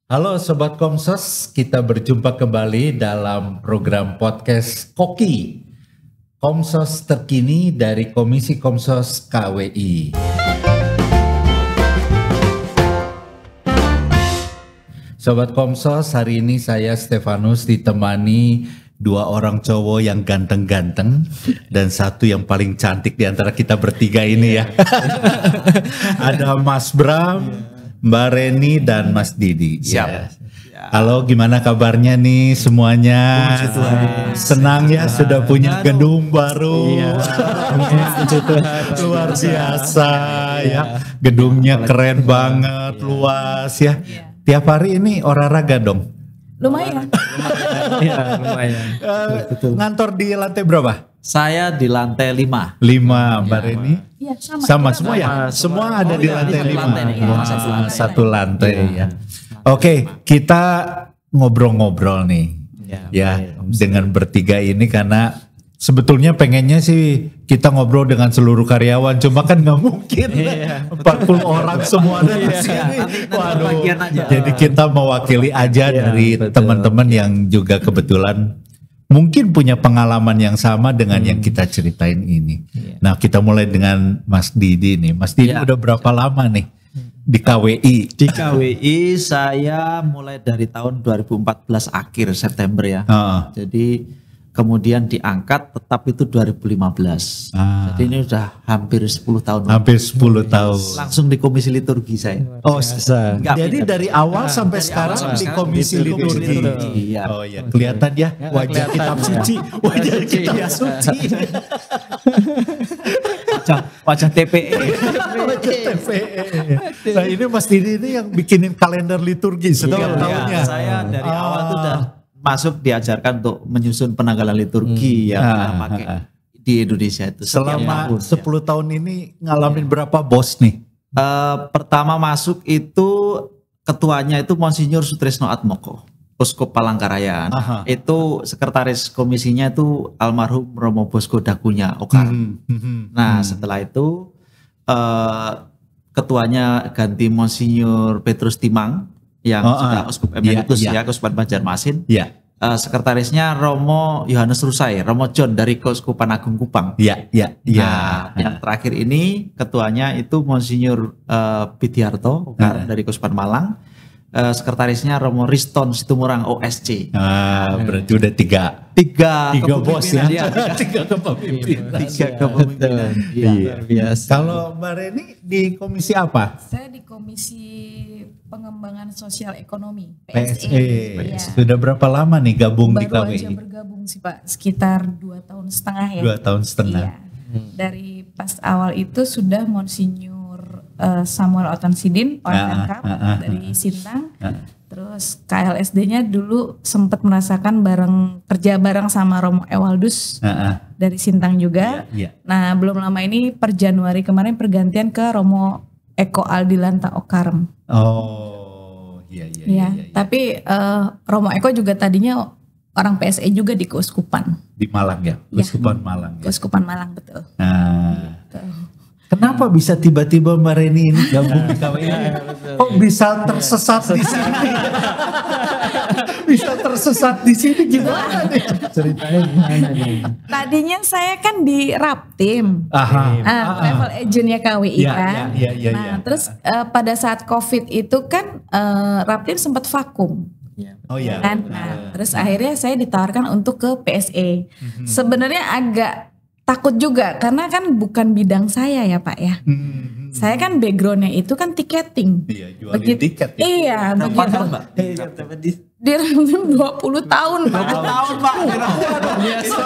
Halo Sobat Komsos, kita berjumpa kembali dalam program podcast Koki, Komsos terkini dari Komisi Komsos KWI. Sobat Komsos, hari ini saya Stefanus ditemani dua orang cowok yang ganteng-ganteng dan satu yang paling cantik di antara kita bertiga ini ya. Ada Mas Bram, Mbak Reni dan Mas Didi. Siap. Ya. Halo, gimana kabarnya nih semuanya? Senang ya sudah punya gedung baru. Luar biasa ya. Gedungnya keren banget, luas ya. Tiap hari ini olahraga dong. Lumayan. Iya, lumayan. Ngantor di lantai berapa? Saya di lantai 5. 5, Mbak Reni? Iya, Sama semua ya? Semua ada di lantai 5. Satu lantai ya. Oke, kita ngobrol-ngobrol nih. Ya, dengan bertiga ini karena sebetulnya pengennya sih kita ngobrol dengan seluruh karyawan, cuma kan nggak mungkin 40 orang semua ada di sini. Waduh, jadi kita mewakili aja dari teman-teman yang juga kebetulan mungkin punya pengalaman yang sama dengan yang kita ceritain ini. Nah, kita mulai dengan Mas Didi nih. Mas Didi udah berapa lama nih di KWI? Di KWI saya mulai dari tahun 2014 akhir September ya. Jadi kemudian diangkat tetap itu 2015. Jadi ini udah hampir 10 tahun. Hampir 10 tahun. Langsung di komisi liturgi saya. Oh, jadi dari awal sampai sekarang di komisi liturgi. Iya. Oh ya, kelihatan ya wajah kitab suci, wajah kitab suci. Wajah TPE. Wajah TPE. Nah, ini Mas Didi ini yang bikinin kalender liturgi setiap tahunnya. Saya dari awal tuh udah masuk diajarkan untuk menyusun penanggalan liturgi yang pakai di Indonesia itu. Selama 10 tahun ini ngalamin berapa bos nih? Pertama masuk itu ketuanya itu Monsinyur Sutrisno Atmoko, Uskup Palangkaraya. Itu sekretaris komisinya itu almarhum Romo Bosco Dagunya Okar. Nah setelah itu ketuanya ganti Monsinyur Petrus Timang yang sudah Uskup Emeritus ya, Keuskupan Banjarmasin. Sekretarisnya Romo Yohanes Rusai, Romo John dari Keuskupan Agung Kupang. Yang terakhir ini ketuanya itu Monsinyur Bidiarto dari Keuskupan Malang. Sekretarisnya Romo Riston Situmorang OSC. Berarti udah tiga bos ya. Tiga kepemimpinan. Iya. Kalau Mbak Reni di komisi apa? Saya di Komisi Pengembangan Sosial Ekonomi PSE. Sudah berapa lama nih gabung di KWI? Baru aja bergabung sih Pak, sekitar 2 tahun setengah ya. 2 tahun setengah. Iya. Dari pas awal itu sudah Monsinyur Samuel Otansidin, orang lengkap dari Sintang. Terus KLSD-nya dulu sempat merasakan kerja bareng sama Romo Ewaldus dari Sintang juga. Nah belum lama ini per Januari kemarin pergantian ke Romo Eko Aldilanta Okarem. Iya. Tapi Romo Eko juga tadinya orang PSE juga di Keuskupan. Di Malang ya? Keuskupan Malang. Keuskupan Malang, betul. Gitu. Kenapa bisa tiba-tiba Mbak Reni ini gabung di KWI? Kok bisa tersesat di sini? Bisa tersesat di sini gimana nih? Ceritanya gimana nih? Tadinya saya kan di Raptim, travel agentnya KWI kan. Nah, terus pada saat COVID itu kan Raptim sempat vakum. Kan? Nah, terus akhirnya saya ditawarkan untuk ke PSE. Sebenarnya agak takut juga karena kan bukan bidang saya ya Pak ya. Saya kan backgroundnya itu kan tiketing. Iya, jualin tiket ya. Iya, begitu. Mbak? Di 20 tahun Pak. 20 tahun Pak. Biasa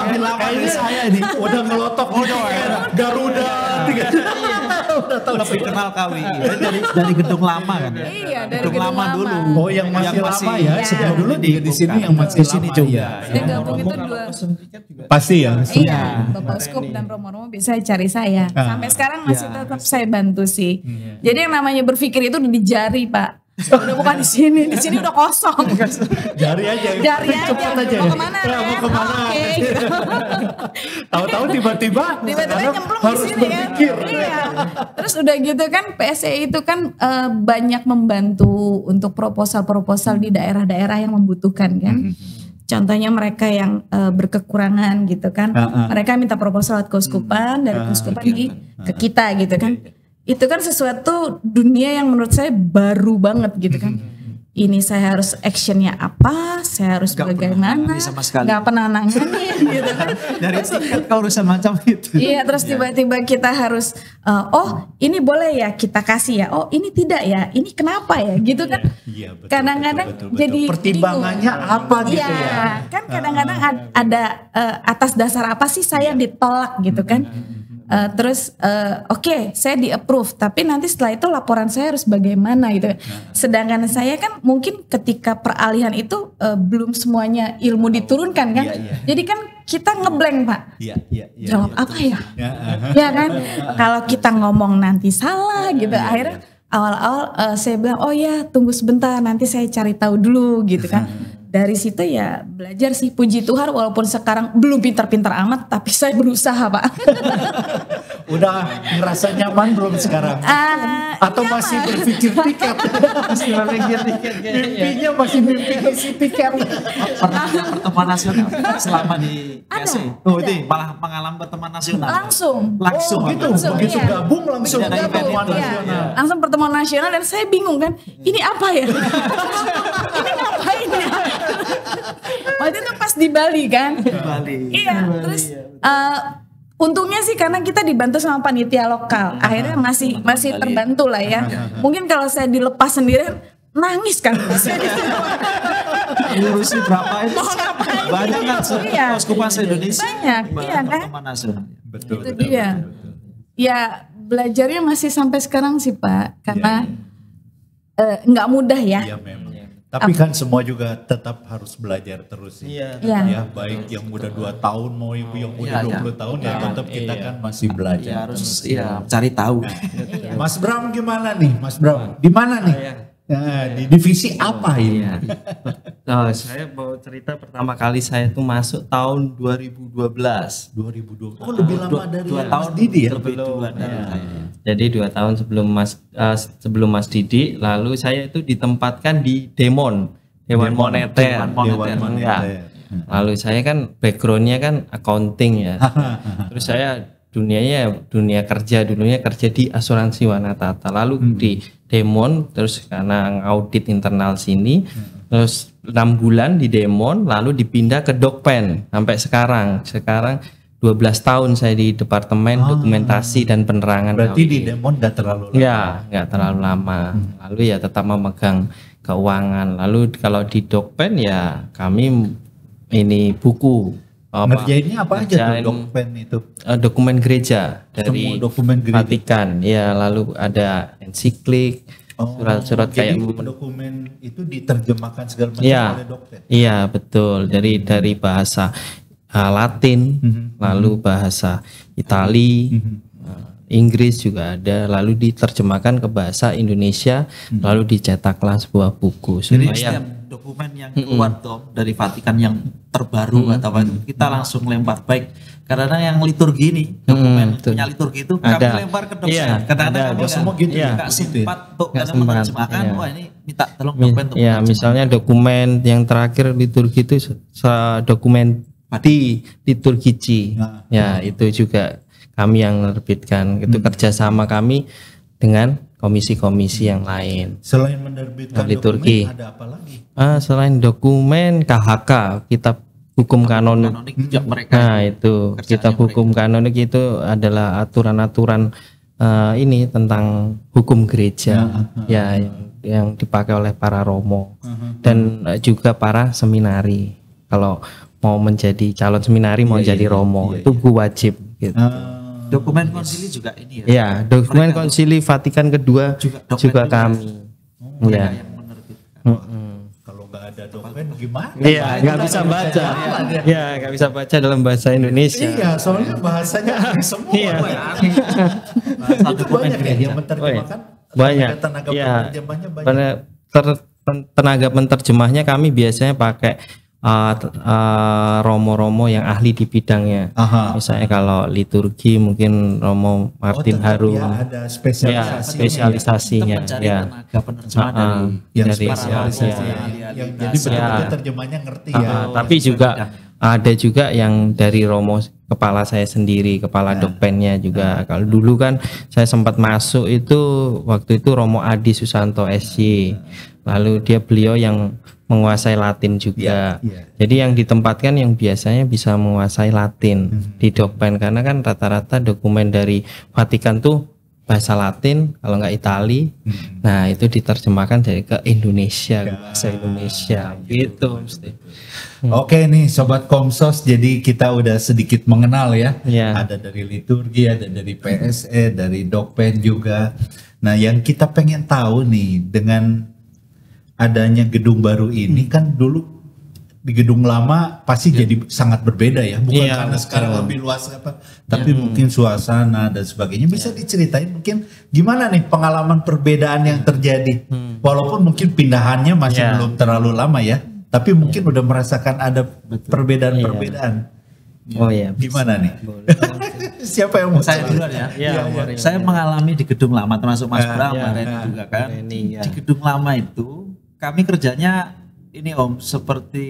saya ini Udah ngelotok Garuda. Udah tahu lebih kenal KWI. Dari gedung lama kan ya. Iya, dari gedung lama dulu. Oh, yang masih lama ya. Sebelum dulu di sini yang masih sini juga. Saya gabung itu Pasti ya. Iya, Bapak Uskup dan Romo-Romo bisa cari saya. Sampai sekarang masih tetap saya bantu sih. Jadi yang namanya berpikir itu di jari Pak. Udah bukan di sini udah kosong. Jari aja. Cepat aja. Mau kemana? Mau kemana? Oke. Tahu-tahu tiba-tiba nyemplung di sini kan. Iya. Terus udah gitu kan PSE itu kan banyak membantu untuk proposal-proposal di daerah-daerah yang membutuhkan kan. Contohnya mereka yang berkekurangan gitu kan, mereka minta proposal ke keuskupan, dari keuskupan ke kita gitu kan. Itu kan sesuatu dunia yang menurut saya baru banget gitu kan. Ini saya harus actionnya apa, saya harus bagaimana, nggak pernah nangani gitu kan. Dari tingkat keurusan macam itu. Iya, terus tiba-tiba kita harus, oh ini boleh ya kita kasih ya, oh ini tidak ya, ini kenapa ya gitu kan. Iya, betul, kadang-kadang betul. jadi pertimbangannya apa gitu ya. Kan kadang-kadang ada atas dasar apa sih saya ditolak gitu kan. Terus oke, saya di approve, tapi nanti setelah itu laporan saya harus bagaimana gitu. Sedangkan saya kan mungkin ketika peralihan itu belum semuanya ilmu diturunkan kan. Jadi kan kita ngeblank Pak. Jawab apa ya? Ya kan. Kalau kita ngomong nanti salah gitu. Akhirnya awal-awal saya bilang oh ya tunggu sebentar nanti saya cari tahu dulu gitu kan. Dari situ ya belajar sih, puji Tuhan walaupun sekarang belum pintar-pintar amat tapi saya berusaha Pak. Udah ngerasa nyaman belum sekarang? Atau nyaman. Masih berpikir tiket? Masih berpikir tiket Mimpinya masih mimpi isi tiket. Pernah pertemuan nasional selama di PSE? Oh itu malah mengalami pertemuan nasional. Langsung Gitu. Begitu gabung langsung pertemuan nasional. Langsung pertemuan nasional dan saya bingung kan, ini apa ya? Ini ngapain ya? Waktu itu pas di Bali kan. Iya, terus untungnya sih karena kita dibantu sama panitia lokal. Akhirnya masih terbantu lah ya. Mungkin kalau saya dilepas sendirian nangis kan. Ngurusi berapa itu? Banyak kan keuskupan se-Indonesia. Banyak, iya kan. Betul. Itu dia. Ya belajarnya masih sampai sekarang sih Pak. Karena nggak mudah ya. Iya memang. Tapi kan semua juga tetap harus belajar terus sih. Ya, baik yang udah 2 tahun mau yang udah 20 tahun ya tetap kita kan masih belajar. Harus cari tahu. Mas Bram gimana nih? Mas Bram, di mana nih? Di divisi apa ini? Saya mau cerita pertama kali saya tuh masuk tahun 2012. Oh lebih lama dari 2 tahun Didi ya? Jadi 2 tahun sebelum Mas Didi, lalu saya itu ditempatkan di Dewan Moneter. Lalu saya kan backgroundnya kan accounting ya. Terus saya dunia kerja di asuransi Wanatata. Lalu di Demon terus karena audit internal sini, terus 6 bulan di Demon, lalu dipindah ke Dokpen sampai sekarang 12 tahun saya di Departemen Dokumentasi dan Penerangan. Berarti di Demon gak terlalu lama? Ya, gak terlalu lama. Lalu ya tetap memegang keuangan. Lalu kalau di Dokpen ya kami ini buku. Ngerjainnya apa aja tuh Dokpen itu? Dokumen gereja dari Vatikan. Ya, lalu ada ensiklik, surat-surat kayak dokumen itu diterjemahkan segala macam oleh Dokpen. Iya, betul. Dari bahasa Latin, lalu bahasa Itali, Inggris juga ada, lalu diterjemahkan ke bahasa Indonesia, lalu dicetaklah sebuah buku. Jadi setiap dokumen yang keluar dari Vatikan yang terbaru atau apa kita langsung lempar, baik karena yang liturgi ini dokumen punya liturgi itu kami lempar ke dosen. Kadang-kadang kami semua gitu nggak sempat untuk menerjemahkan. Wah ini minta tolong dokumen untuk misalnya dokumen yang terakhir liturgi itu dokumen di liturgici. Ya itu juga kami yang menerbitkan. Itu kerjasama kami dengan komisi-komisi yang lain. Selain menerbitkan liturgi, dokumen ada apa lagi? Selain dokumen KHK, kitab hukum kanonik mereka. Nah itu kitab hukum kanonik itu adalah aturan-aturan ini tentang hukum gereja yang dipakai oleh para romo dan juga para seminari. Kalau mau menjadi calon seminari mau jadi romo itu wajib gitu. Dokumen konsili juga ini ya? Ya, dokumen konsili Vatikan kedua juga kami. Yang menerbitkan. Kalau nggak ada dokumen gimana? Iya, nggak bisa baca. Iya, nggak bisa baca dalam bahasa Indonesia. Iya, soalnya bahasanya semua. Iya. Itu banyak ya yang menerjemahkan. Banyak. Tenaga penerjemahnya banyak. Karena tenaga penerjemahnya kami biasanya pakai romo-romo yang ahli di bidangnya. Misalnya kalau liturgi mungkin Romo Martin Harun. Ada spesialisasinya. Ya. Tenaga penerjemah dari spesialisasi. Jadi betul-betul terjemahnya ngerti ya. Tapi juga ada juga yang dari Romo kepala saya sendiri, kepala dokpennya juga. Kalau dulu kan saya sempat masuk itu waktu itu Romo Adi Susanto SJ. Lalu beliau yang menguasai Latin juga. Jadi yang ditempatkan yang biasanya bisa menguasai Latin di dokpen, karena kan rata-rata dokumen dari Vatikan tuh bahasa Latin, kalau nggak Itali. Nah itu diterjemahkan dari ke Indonesia, ke bahasa Indonesia gitu. Oke nih Sobat Komsos, jadi kita udah sedikit mengenal ya. Ada dari liturgi, ada dari PSE, dari dokpen juga. Nah yang kita pengen tahu nih, dengan adanya gedung baru ini kan dulu di gedung lama pasti jadi sangat berbeda ya, bukan karena sekarang lebih luas tapi mungkin suasana dan sebagainya. Bisa diceritain mungkin gimana nih pengalaman perbedaan yang terjadi, walaupun mungkin pindahannya masih belum terlalu lama ya, tapi mungkin udah merasakan ada perbedaan-perbedaan. Gimana nih? Siapa yang mau? Saya duluan ya. Saya mengalami di gedung lama, termasuk Mas Bram, Reni juga kan. Di gedung lama itu kami kerjanya ini Om, seperti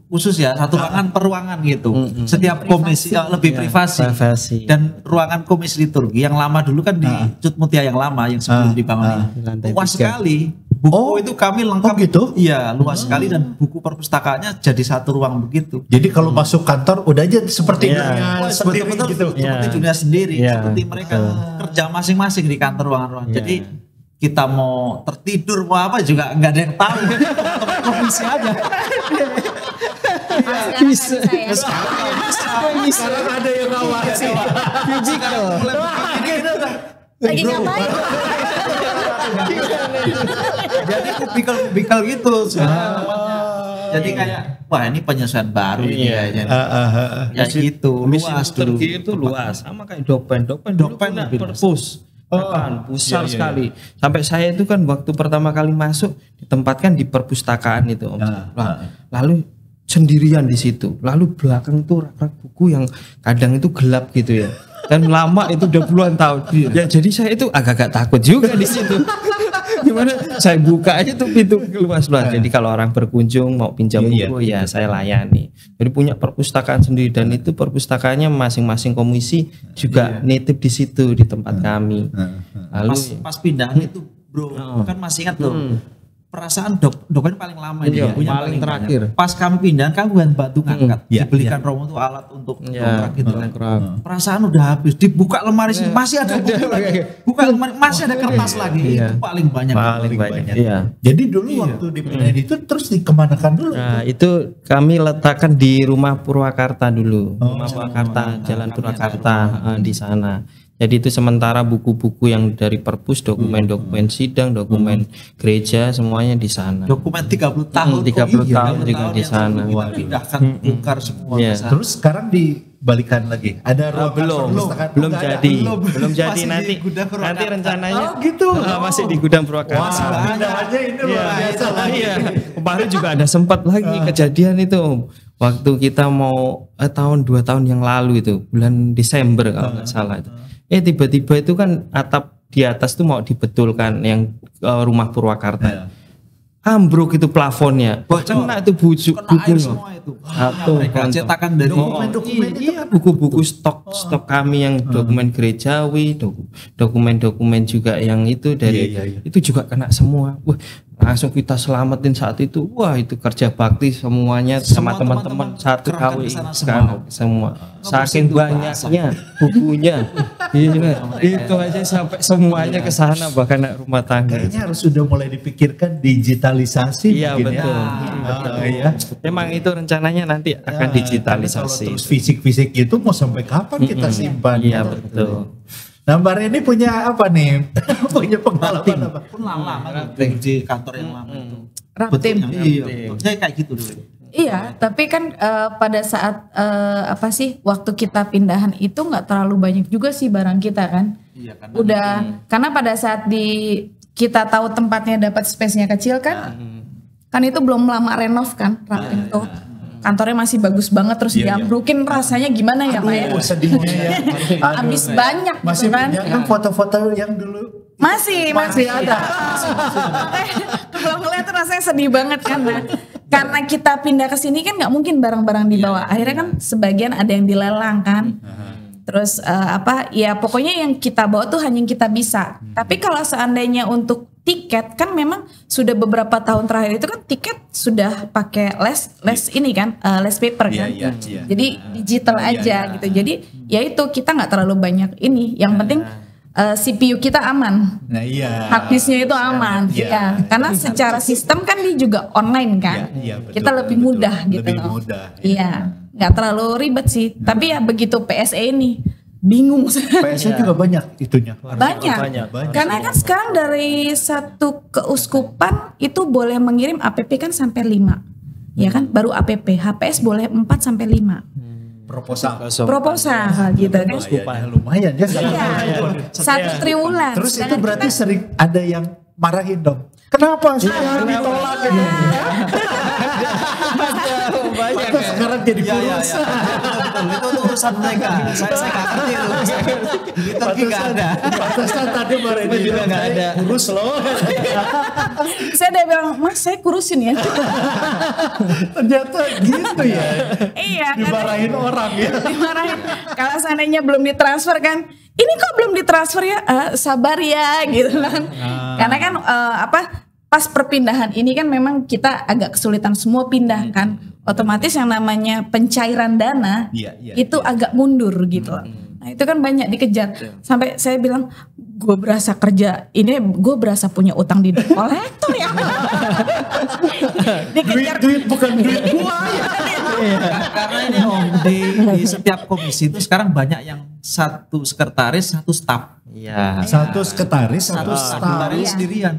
khusus ya, satu ruangan per ruangan gitu. Setiap komisi lebih privasi. Dan ruangan komisi liturgi yang lama dulu kan di Cut Mutia yang lama, yang sebelum dibangun ini. Luas sekali. Buku itu kami lengkap gitu? Iya, luas sekali, dan buku perpustakaannya jadi satu ruang begitu. Jadi kalau masuk kantor udah aja seperti dunia sendiri gitu. Seperti dunia sendiri, seperti mereka kerja masing-masing di kantor ruangan-ruangan. Jadi kita mau tertidur mau apa juga nggak ada yang tahu. Komisi aja. Sekarang ada yang ngawasi. Lagi ngapain? Jadi kubikal gitu. Jadi kayak wah ini penyesuaian baru ini kayaknya. Ya gitu, luas dulu. Itu luas, sama kayak dokpen perpus. Besar sekali. Sampai saya itu kan waktu pertama kali masuk ditempatkan di perpustakaan itu Om. Lalu sendirian di situ. Lalu belakang tuh rak buku yang kadang itu gelap gitu ya. Dan lama itu udah puluhan tahun. Ya jadi saya itu agak-agak takut juga di situ. Gimana? Saya buka aja tuh pintu luas-luas. Jadi kalau orang berkunjung mau pinjam buku ya saya layani. Jadi punya perpustakaan sendiri, dan itu perpustakaannya masing-masing komisi juga nitip di situ di tempat kami. Lalu pas pindahan itu Bro, kan masih ingat tuh. Perasaan dokpen paling lama ini punya paling terakhir. Pas kami pindahan kami bantu ngangkat. Dibelikan Romo tuh alat untuk dongkrak gitu kan. Perasaan udah habis, dibuka lemari masih ada buku lagi. Buka lemari masih ada kertas lagi. Itu paling banyak. Jadi dulu waktu dipindahin itu terus dikemanakan dulu? Nah, itu kami letakkan di Rumah Purwakarta dulu. Rumah Purwakarta, Jalan Purwakarta di sana. Jadi itu sementara buku-buku yang dari perpus, dokumen-dokumen sidang, dokumen gereja, semuanya di sana. Dokumen 30 tahun. 30 tahun juga di sana. Pindahkan bongkar semua. Terus sekarang dibalikan lagi. Ada belum jadi nanti rencananya. Masih di gudang Purwakarta. Pindahannya ini luar biasa lagi. Kemarin juga ada sempat lagi kejadian itu. Waktu kita mau tahun 2 tahun yang lalu itu bulan Desember kalau nggak salah itu. Tiba-tiba itu kan atap di atas tuh mau dibetulkan yang Rumah Purwakarta. Ambruk itu plafonnya. Kena itu buku semua itu. Mereka cetakan dari buku-buku stok kami yang dokumen gerejawi, dokumen-dokumen juga yang itu dari itu juga kena semua. Wah, langsung kita selamatin saat itu. Wah, itu kerja bakti semuanya sama teman-teman satu KWI sekarang semua. Saking banyaknya bukunya. Itu aja sampai semuanya ke sana, bahkan rumah tangga. Kayaknya harus sudah mulai dipikirkan digitalisasi. Iya betul. Memang itu rencananya nanti akan digitalisasi. Terus fisik-fisik itu mau sampai kapan kita simpan? Iya betul. Nah Mbak Reni punya apa nih? Punya pengalaman apa? Pun lama di kantor yang lama itu. Raptim. Saya kayak gitu dulu. Iya, tapi kan pada saat waktu kita pindahan itu nggak terlalu banyak juga sih barang kita kan. Iya, karena karena pada saat di kita tahu tempatnya dapat space-nya kecil kan. Kan itu belum lama renov kan Raptim tuh. Kantornya masih bagus banget terus diambrukin rasanya gimana ya Pak ya? Sedihnya ya. Habis banyak masih gitu kan. Kan foto-foto yang dulu masih ada. Kalau ngeliat tuh rasanya sedih banget kan. Karena kita pindah ke sini kan nggak mungkin barang-barang dibawa. Akhirnya kan sebagian ada yang dilelang kan. Terus ya pokoknya yang kita bawa tuh hanya yang kita bisa. Tapi kalau seandainya untuk tiket kan memang sudah beberapa tahun terakhir itu kan tiket sudah pakai les ini kan, les paper kan. Jadi digital aja gitu. Jadi ya itu kita nggak terlalu banyak ini. Yang penting CPU kita aman. Nah hard disknya itu aman. Karena secara sistem kan dia juga online kan. Betul, kita lebih mudah gitu. Lebih mudah. Iya. Nggak terlalu ribet sih. Tapi ya begitu PSE ini bingung. PSE juga banyak itunya. Banyak. Karena kan sekarang dari satu keuskupan itu boleh mengirim APP kan sampai 5. Ya kan baru APP. HPS boleh 4 sampai 5. Proposal gitu kan. Lumayan ya. Satu triwulan. Terus itu berarti sering ada yang marahin dong. Kenapa saya ditolak gitu? Banyak sekarang jadi kurus. Itu urusan mereka. Saya nggak ngerti itu. Itu nggak ada. Pantesan tadi Mbak juga nggak ada. Kurus loh. Saya udah bilang, Mas saya kurusin ya. Ternyata gitu ya. Iya. Dimarahin orang ya. Dimarahin. Kalau seandainya belum ditransfer kan, ini kok belum ditransfer ya? Sabar ya gitu kan. Karena kan pas perpindahan ini kan memang kita agak kesulitan semua pindah kan. Otomatis yang namanya pencairan dana itu agak mundur gitu. Nah itu kan banyak dikejar. Sampai saya bilang, gue berasa kerja, ini gue berasa punya utang di debt collector ya. Dikejar. Duit bukan duit gue ya. Karena ini Om, di setiap komisi itu sekarang banyak yang satu sekretaris, satu staf. Iya. Satu sekretaris, satu staf. Sekretaris sendirian.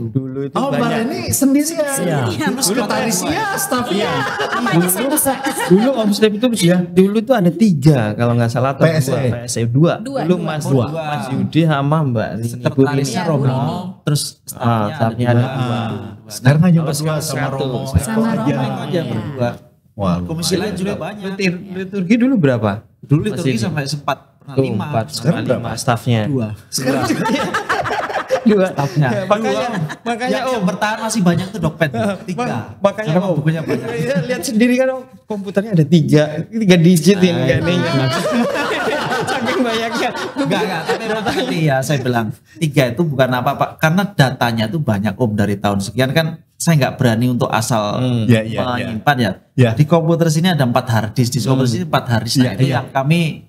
Dulu itu Mbak banyak. Reni sendirian. Dulu sekretarisnya, stafnya. Apa aja saya bisa. Dulu Om Step itu dulu tuh ada 3 kalau nggak salah atau PSE 2. Dulu Mas Yudi sama Mbak Rini. Sekretarisnya Romo, terus stafnya ada 2. Sekarang hanya berdua sama Romo. Sama Romo aja berdua. Wah, komisi lain juga banyak. Liturgi dulu berapa? Dulu liturgi sampai sempat 5. Sekarang 5 stafnya. 2. sekarang 2 stafnya. Makanya yang bertahan masih banyak tuh Dokped. 3. Makanya bukunya banyak. Lihat sendiri kan komputernya ada 3 digit ini kayaknya. Saking banyaknya. Enggak, tapi ya saya bilang 3 itu bukan apa-apa karena datanya tuh banyak Om dari tahun sekian kan. Saya nggak berani untuk asal menyimpan ya. Di komputer sini ada 4 harddisk, di komputer sini 4 harddisk. Nah, itu yang kami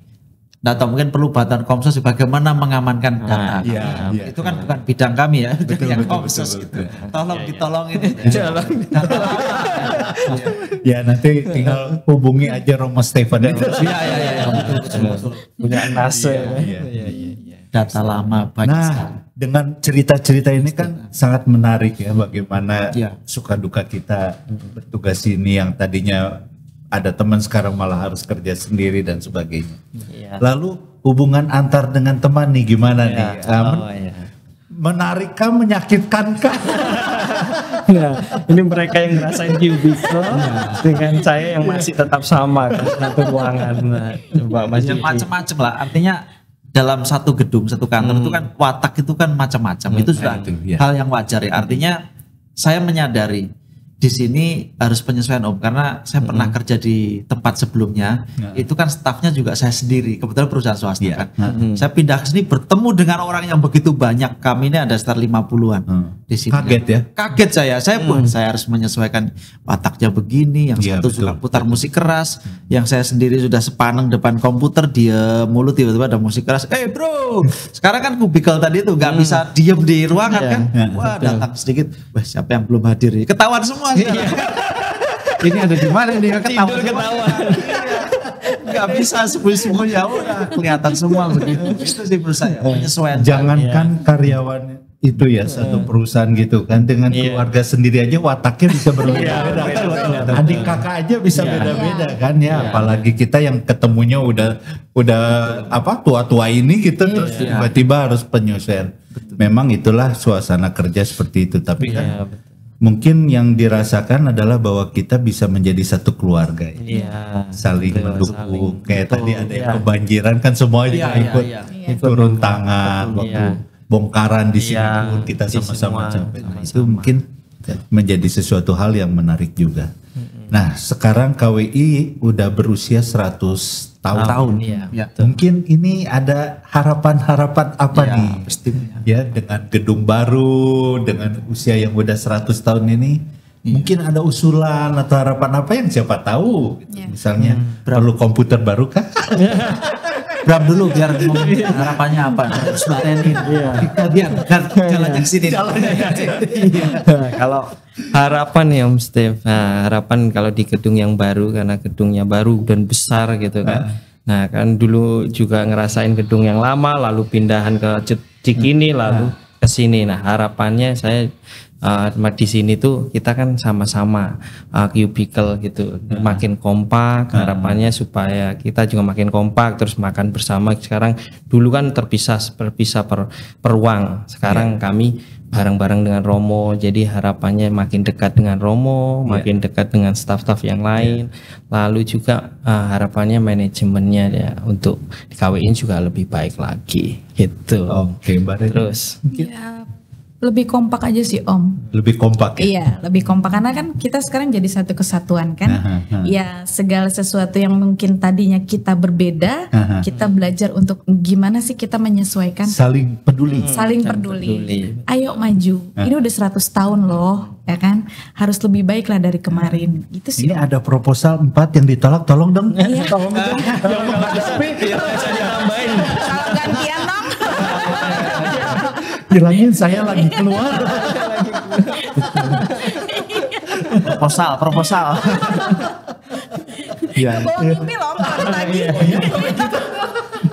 data mungkin perlu bantuan Komsos bagaimana mengamankan data. Itu kan bukan bidang kami ya, yang Komsos gitu. Tolong ditolong ini. Ya nanti tinggal hubungi aja Romo Stefan. Iya. Betul. Punya nase. Data lama banyak. Nah, dengan cerita-cerita ini kan sangat menarik ya bagaimana suka duka kita bertugas ini yang tadinya ada teman sekarang malah harus kerja sendiri dan sebagainya. Lalu hubungan antar dengan teman nih gimana nih? Menarikkah, menyakitkankah? Nah, ini mereka yang ngerasain cubicle dengan saya yang masih tetap sama kan satu ruangan. Nah, coba Mas macam-macam lah. Artinya dalam satu gedung, satu kantor itu kan watak itu kan macam-macam. Itu sudah hal yang wajar ya. Artinya saya menyadari di sini harus penyesuaian Om karena saya pernah kerja di tempat sebelumnya itu kan stafnya juga saya sendiri, kebetulan perusahaan swasta kan. Saya pindah ke sini bertemu dengan orang yang begitu banyak, kami ini ada sekitar 50-an di sini. Kaget ya? Kaget saya pun saya harus menyesuaikan wataknya begini, yang satu suka putar musik keras, yang saya sendiri sudah sepaneng depan komputer dia mulut tiba-tiba ada musik keras. Bro, sekarang kan kubikel tadi itu nggak bisa diem di ruangan kan? Wah datang sedikit, wah siapa yang belum hadir? Ketahuan semua. Ini ada di mana nih ketahuan. Nggak bisa sebul-sebul ya udah kelihatan semua begitu. Itu sih menurut saya penyesuaian. Jangankan karyawan itu ya satu perusahaan gitu kan dengan keluarga sendiri aja wataknya bisa berbeda-beda. Adik kakak aja bisa beda-beda kan ya. Apalagi kita yang ketemunya udah apa tua-tua ini gitu terus tiba-tiba harus penyesuaian. Memang itulah suasana kerja seperti itu. Tapi kan mungkin yang dirasakan adalah bahwa kita bisa menjadi satu keluarga, saling mendukung. Kayak tadi ada yang kebanjiran kan semua ikut turun tangan waktu bongkaran di sini pun kita sama-sama capek. Itu mungkin menjadi sesuatu hal yang menarik juga. Nah, sekarang KWI udah berusia 100 tahun. Mungkin ini ada harapan-harapan apa nih? Ya, dengan gedung baru, dengan usia yang udah 100 tahun ini, mungkin ada usulan atau harapan apa yang siapa tahu? Misalnya perlu komputer baru kah? Bram dulu biar harapannya apa? Terus batenin. Kita biar jalannya ke sini. Kalau harapan ya Om Steve, harapan kalau di gedung yang baru, karena gedungnya baru dan besar gitu kan. Nah kan dulu juga ngerasain gedung yang lama, lalu pindahan ke Cikini, lalu ke sini. Nah harapannya saya di sini tuh kita kan sama-sama cubicle gitu, makin kompak. Harapannya supaya kita juga makin kompak, terus makan bersama. Sekarang dulu kan terpisah per ruang, sekarang kami bareng-bareng dengan Romo, jadi harapannya makin dekat dengan Romo, makin dekat dengan staf-staf yang lain. Lalu juga harapannya manajemennya ya untuk di KWI juga lebih baik lagi gitu. Oke, Mbak Reni. Terus lebih kompak aja sih Om. Lebih kompak ya? Iya, lebih kompak karena kan kita sekarang jadi satu kesatuan kan. Ya segala sesuatu yang mungkin tadinya kita berbeda, kita belajar untuk gimana sih kita menyesuaikan. Saling peduli. Saling peduli. Ayo maju. Ini udah 100 tahun loh, ya kan. Harus lebih baik lah dari kemarin. Gitu sih. Ini ada proposal 4 yang ditolak, tolong dong. Iya. Tolong dong. bisa ditambahin. Gantian dong. Bilangin saya lagi keluar. Proposal. Iya. Bawa mimpi loh lagi.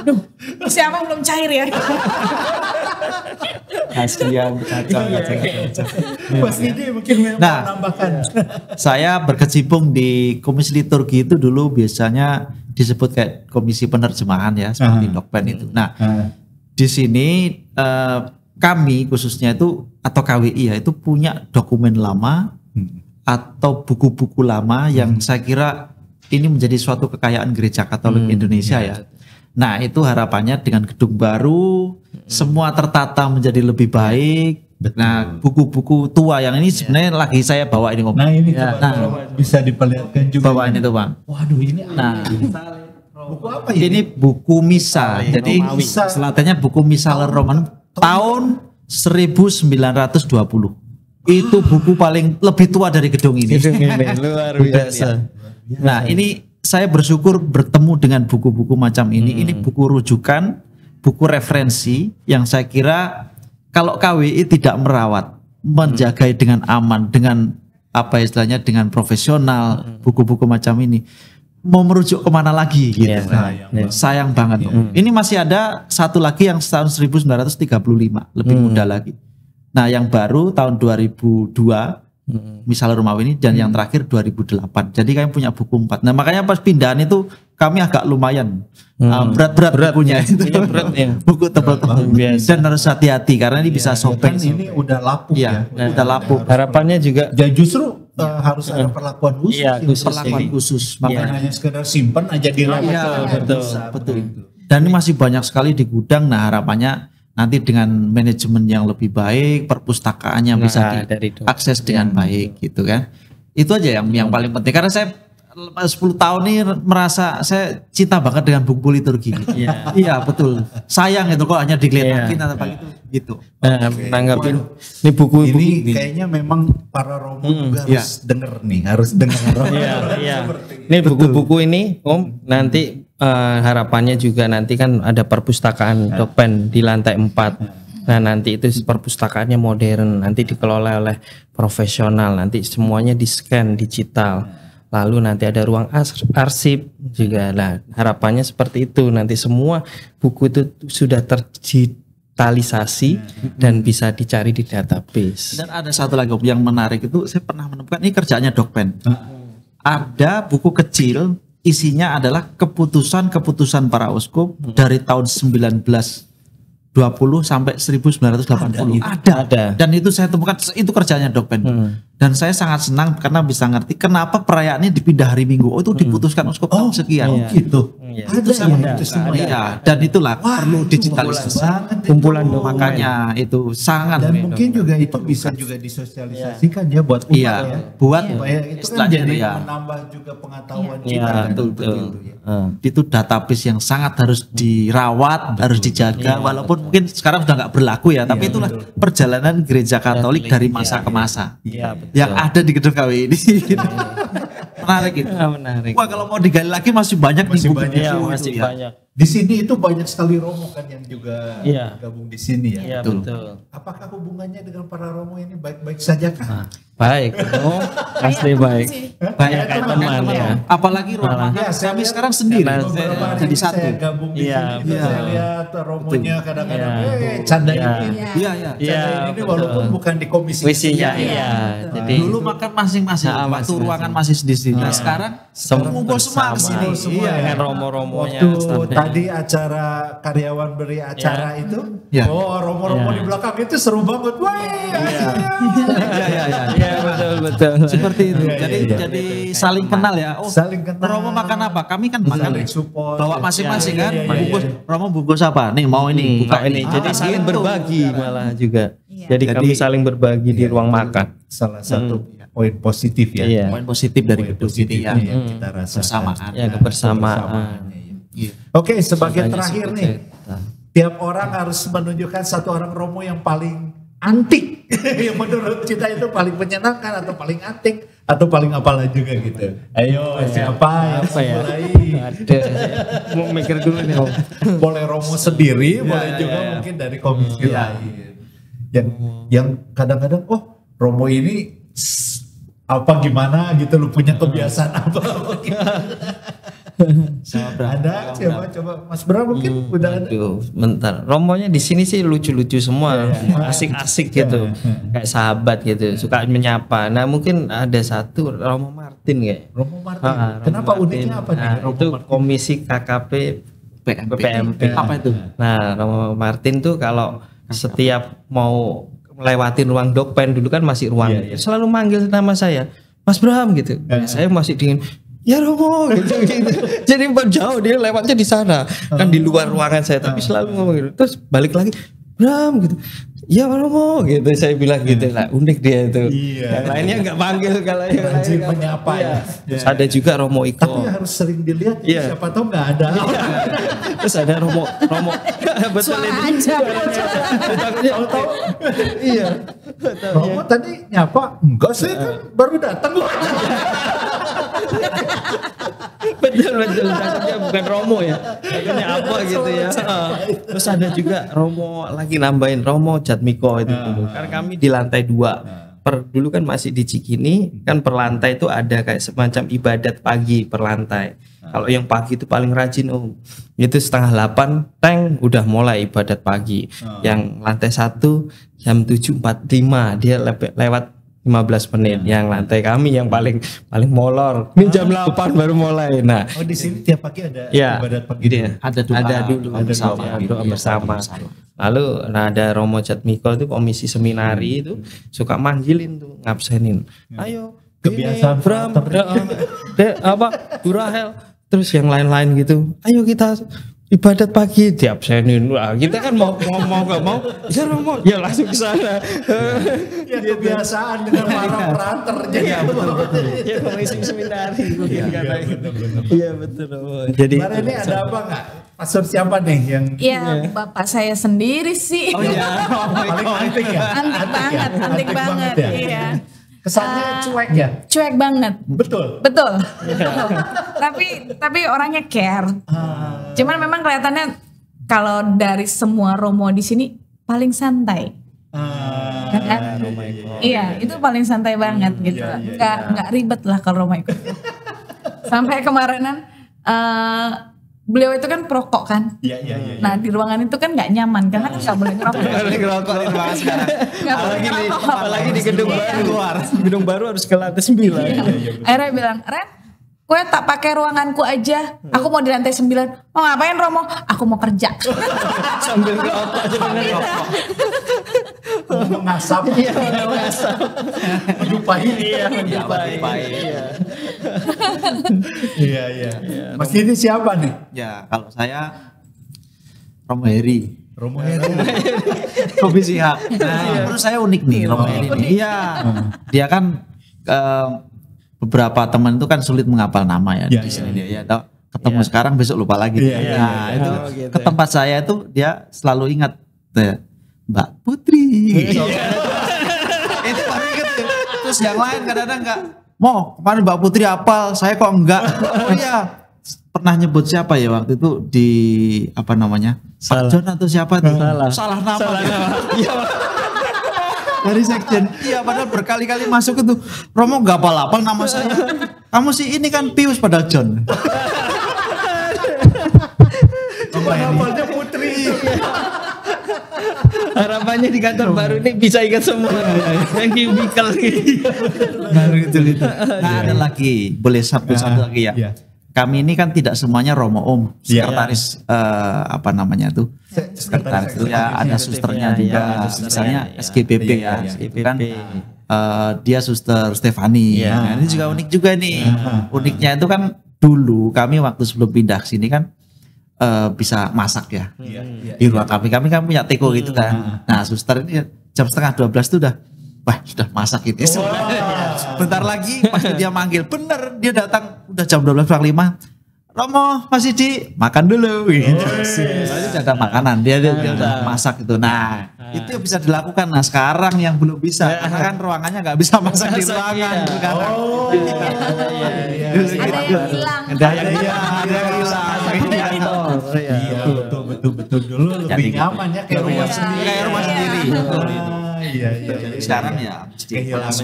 Duh, siapa belum cair ya? Kasihan, kacau. Mas ini mungkin menambahkan. Saya berkecimpung di komisi liturgi itu dulu biasanya disebut kayak komisi penerjemahan ya, seperti Dokpen itu. Nah, di sini kami khususnya itu atau KWI ya itu punya dokumen lama atau buku-buku lama yang saya kira ini menjadi suatu kekayaan Gereja Katolik Indonesia ya. Nah itu harapannya dengan gedung baru semua tertata menjadi lebih baik. Nah buku-buku tua yang ini sebenarnya lagi saya bawa ini Om. Nah ini bisa diperlihatkan juga. Bawa ini tuh Bang. Waduh ini. Nah buku apa ini? Ini buku misa. Jadi selatannya buku misa Roman. Tahun 1920 itu buku paling lebih tua dari gedung ini. Luar biasa. Nah ini saya bersyukur bertemu dengan buku-buku macam ini. Ini buku rujukan, buku referensi yang saya kira kalau KWI tidak merawat, menjaga dengan aman, dengan apa istilahnya dengan profesional, buku-buku macam ini. Mau merujuk kemana lagi gitu. Sayang banget. Ini masih ada satu lagi yang tahun 1935 lebih muda lagi. Nah yang baru tahun 2002 misalnya Romawi ini dan yang terakhir 2008. Jadi kami punya buku 4. Nah makanya pas pindahan itu kami agak lumayan berat bukunya itu. Buku tebal-tebal dan harus hati-hati karena ini bisa sobek. Ini udah lapuk ya. Udah lapuk. Harapannya juga justru harus ada perlakuan khusus. Perlakuan khusus. Makanya hanya sekedar simpan aja di rawat. Betul. Dan ini masih banyak sekali di gudang. Nah harapannya nanti dengan manajemen yang lebih baik, perpustakaannya bisa diakses dengan baik gitu kan. Itu aja yang paling penting karena saya 10 tahun ini merasa saya cinta banget dengan buku liturgi. Iya betul. Sayang itu kok hanya digeledakin atau begitu gitu. Nah, tanggapin ini buku ini kayaknya memang para Romo juga harus harus dengar. Ini buku-buku ini Om nanti harapannya juga nanti kan ada perpustakaan Dokpen di lantai 4. Nah nanti itu perpustakaannya modern, nanti dikelola oleh profesional, nanti semuanya di-scan digital. Lalu nanti ada ruang arsip juga. Nah harapannya seperti itu, nanti semua buku itu sudah terdigitalisasi dan bisa dicari di database. Dan ada satu lagi yang menarik itu saya pernah menemukan, ini kerjanya Dokpen. Ada buku kecil isinya adalah keputusan-keputusan para uskup dari tahun 19 sampai 1980. Ada. Dan itu saya temukan, itu kerjanya Dokpen. Dan saya sangat senang karena bisa ngerti kenapa perayaannya dipindah hari Minggu. Oh, itu diputuskan uskup sekian. Gitu. Itu semua. Iya. Dan itulah perlu digitalisasi. Kumpulan makanya itu sangat. Dan mungkin juga itu bisa juga disosialisasikan ya buat umat ya. Buat itu kan jadi menambah juga pengetahuan kita. Betul. Itu database yang sangat harus dirawat, harus dijaga. Walaupun mungkin sekarang sudah nggak berlaku ya, tapi itulah perjalanan gereja Katolik dari masa ke masa. Yang ada di gedung KWI ini. Menarik itu. Menarik. Wah, kalau mau digali lagi masih banyak nih. Masih banyak. Di sini itu banyak sekali romo kan yang juga gabung di sini ya. Iya, betul. Apakah hubungannya dengan para romo ini baik-baik saja kah? Baik, pasti baik. Banyak teman ya. Apalagi romonya kami sekarang sendiri jadi satu. Saya gabung di sini, saya lihat romonya kadang-kadang canda ini. Iya. Ini walaupun bukan di komisi. Iya. Jadi dulu makan masing-masing, waktu ruangan masih sendiri. Nah, sekarang kumpul semua di sini. Dengan romo-romonya. Tadi acara karyawan beri acara itu, romo-romo di belakang itu seru banget. Betul. Seperti itu. Jadi saling kenal ya. Oh, saling kenal. Romo makan apa? Kami kan makan support. Bawa masing-masing kan. Romo bungkus apa? Nih mau ini, buka ini. Jadi saling berbagi malah juga. Jadi kami saling berbagi di ruang makan. Salah satu poin positif ya. Poin positif dari gedung ini yang kita rasakan. Bersamaan. Ya, kebersamaan. Oke, sebagai terakhir nih, tiap orang harus menunjukkan satu orang romo yang paling antik, yang menurut kita itu paling menyenangkan atau paling antik atau paling apalah juga gitu. Ayo, siapa yang mulai? Mau mikir dulu nih. Boleh romo sendiri, boleh juga mungkin dari komisi lain. Yang kadang-kadang, romo ini apa gimana gitu, lu punya kebiasaan apa gitu. Ada coba Mas Bram mungkin udah ada. Bentar, romonya di sini sih lucu-lucu semua, asik-asik gitu, kayak sahabat gitu, suka menyapa. Nah mungkin ada satu Romo Martin kayak. Romo Martin. Kenapa uniknya apa nih? Itu komisi KKP PPMP. Apa itu? Nah Romo Martin tuh kalau setiap mau melewatin ruang Dokpen, dulu kan masih ruang, selalu manggil nama saya, Mas Bram gitu. Saya masih dingin. Ya Romo gitu. Jadi jauh dia lewatnya di sana. Kan di luar ruangan saya, tapi selalu ngomong gitu. Terus balik lagi, Bram gitu. Ya Romo gitu, saya bilang gitu lah. Unik dia itu. Yang lainnya enggak panggil kalau yang rajin menyapa ya. Terus ada juga Romo Iko. Tapi harus sering dilihat, siapa tahu enggak ada. Terus ada Romo betul ini. Iya. Romo tadi nyapa? Enggak sih, kan baru datang. Betul takutnya bukan Romo ya, takutnya apa gitu ya. Terus ada juga Romo lagi nambahin Romo Jatmiko itu dulu. Karena kami di lantai 2. Dulu kan masih di Cikini, kan per lantai itu ada kayak semacam ibadat pagi per lantai. Kalau yang pagi itu paling rajin itu 7:30 udah mulai ibadat pagi. Yang lantai 1 jam 7:45 dia lewat 15 menit. Yang lantai kami yang paling molor. Ini jam 8 baru mulai. Nah, di sini tiap pagi ada ibadat pagi dia. Ada dulu doa bersama. Lalu ada Romo Jatmiko itu komisi seminari itu suka manggilin tuh, ngabsenin. Ayo, kebiasaan Bram, Bu Rahel, terus yang lain-lain gitu. Ayo kita ibadat pagi, diabsenin. Wah, kita kan mau nggak mau, ya Romo, ya langsung ke sana. Ya kebiasaan dengan para peranter jadi ya komisi seminari. Iya betul. Jadi kemarin ini ada apa nggak? Pastor siapa nih yang? Iya, bapak saya sendiri sih. Oh iya, paling antik ya. Antik banget. Iya. Kesannya cuek ya? Cuek banget. Betul. Tapi orangnya care. Cuman memang kelihatannya kalau dari semua romo di sini paling santai. Iya, itu paling santai banget gitu. Nggak ribet lah kalau romo ikut. Sampai kemarinan beliau itu kan perokok kan. Iya. Nah di ruangan itu kan nggak nyaman karena kan nggak boleh ngerokok. Boleh ngerokok di ruangan sekarang. Apalagi di gedung baru. Gedung baru harus ke lantai 9. Akhirnya bilang, Ren, Kowe tak pakai ruanganku aja. Aku mau di lantai 9. Mau ngapain Romo? Aku mau kerja. Sambil ngerokok sebenarnya. Mau ngasap. Iya, ngasap. Menjupai. Iya. Mas ini siapa nih? Ya, kalau saya Romo Heri. Kopi Sihak. Nah, menurut saya unik nih Romo Heri ini. Iya. Dia kan beberapa teman itu kan sulit menghafal nama ya di sini dia ya. Ketemu sekarang besok lupa lagi. Nah, itu ke tempat saya itu dia selalu ingat Mbak Putri. Itu baru ingat ya. Terus yang lain kadang-kadang enggak. Mo, kemarin Mbak Putri hafal, saya kok enggak. Oh iya. Pernah nyebut siapa ya waktu itu di apa namanya? Pak John atau siapa tuh? Salah nama. Iya. Dari sekjen. Iya, padahal berkali-kali masuk itu. Romo enggak hafal-hafal nama saya. Kamu sih ini kan Pius padahal John. Hafalnya Putri. Harapannya di kantor baru ini bisa ingat semua. Yang cubicle gitu. Baru gitu. Nah, ada lagi, boleh satu lagi ya. Kami ini kan tidak semuanya Romo Om, sekretaris apa namanya tuh? Sekretaris itu ya, ada susternya juga, misalnya SGPP ya, itu kan dia Suster Stefani. Nah, ini juga unik juga nih. Uniknya itu kan dulu kami waktu sebelum pindah ke sini kan bisa masak ya. Di ruang kami kan punya teko gitu kan. Nah, suster ini jam 11:30 itu wah sudah masak gitu. Bentar lagi pasti dia manggil, bener dia datang udah jam 12:45. Romo masih di makan dulu gitu. Berarti udah ada makanan, dia udah masak gitu. Nah, itu yang bisa dilakukan. Nah, sekarang yang belum bisa karena kan ruangannya nggak bisa masak di ruangan sekarang. Ada yang hilang. Ada yang hilang. Iya, betul dulu lebih nyaman ya kayak rumah sendiri. Kayak rumah sendiri. Iya. Sekarang ya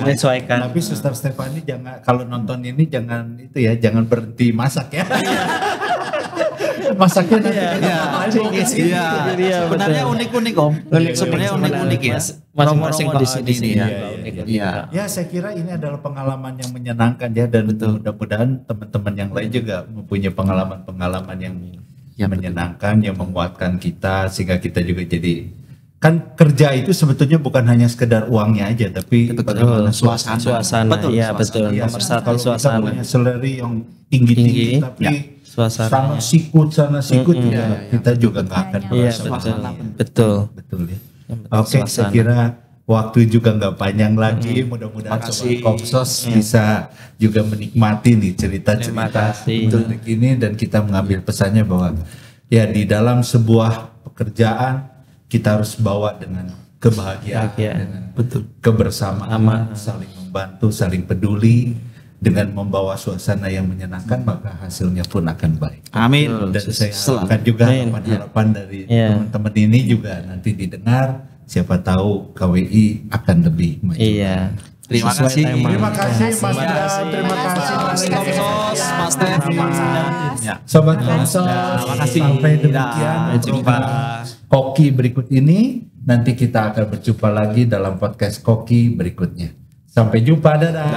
menyesuaikan. Tapi Suster Stefani jangan kalau nonton ini jangan itu ya, jangan berhenti masak ya. Masaknya nanti sebenarnya unik-unik Om. Sebenarnya unik-unik ya. Masing-masing di sini ya. Ya, saya kira ini adalah pengalaman yang menyenangkan ya, dan mudah-mudahan teman-teman yang lain juga mempunyai pengalaman-pengalaman yang menyenangkan, yang menguatkan kita sehingga kita juga jadi. Kan kerja itu sebetulnya bukan hanya sekedar uangnya aja, tapi bagaimana suasana. Iya, betul. Nomor satu suasana. Kita punya salary yang tinggi, tapi suasana sana sikut ya, kita juga nggak akan merasa betul ya. Oke, saya kira waktu juga nggak panjang lagi. Mudah-mudahan Sobat Komsos bisa juga menikmati nih cerita-cerita untuk ini, dan kita mengambil pesannya bahwa ya di dalam sebuah pekerjaan kita harus bawa dengan kebahagiaan, dengan kebersamaan, saling membantu, saling peduli, dengan membawa suasana yang menyenangkan, maka hasilnya pun akan baik. Amin. Dan saya harapkan juga harapan dari teman-teman ini juga nanti didengar, siapa tahu KWI akan lebih maju. Iya. Terima kasih. Terima kasih Mas Dra, terima kasih Mas Stef. Sobat Komsos, sampai demikian jumpa Koki berikut ini. Nanti kita akan berjumpa lagi dalam podcast Koki berikutnya. Sampai jumpa, dadah.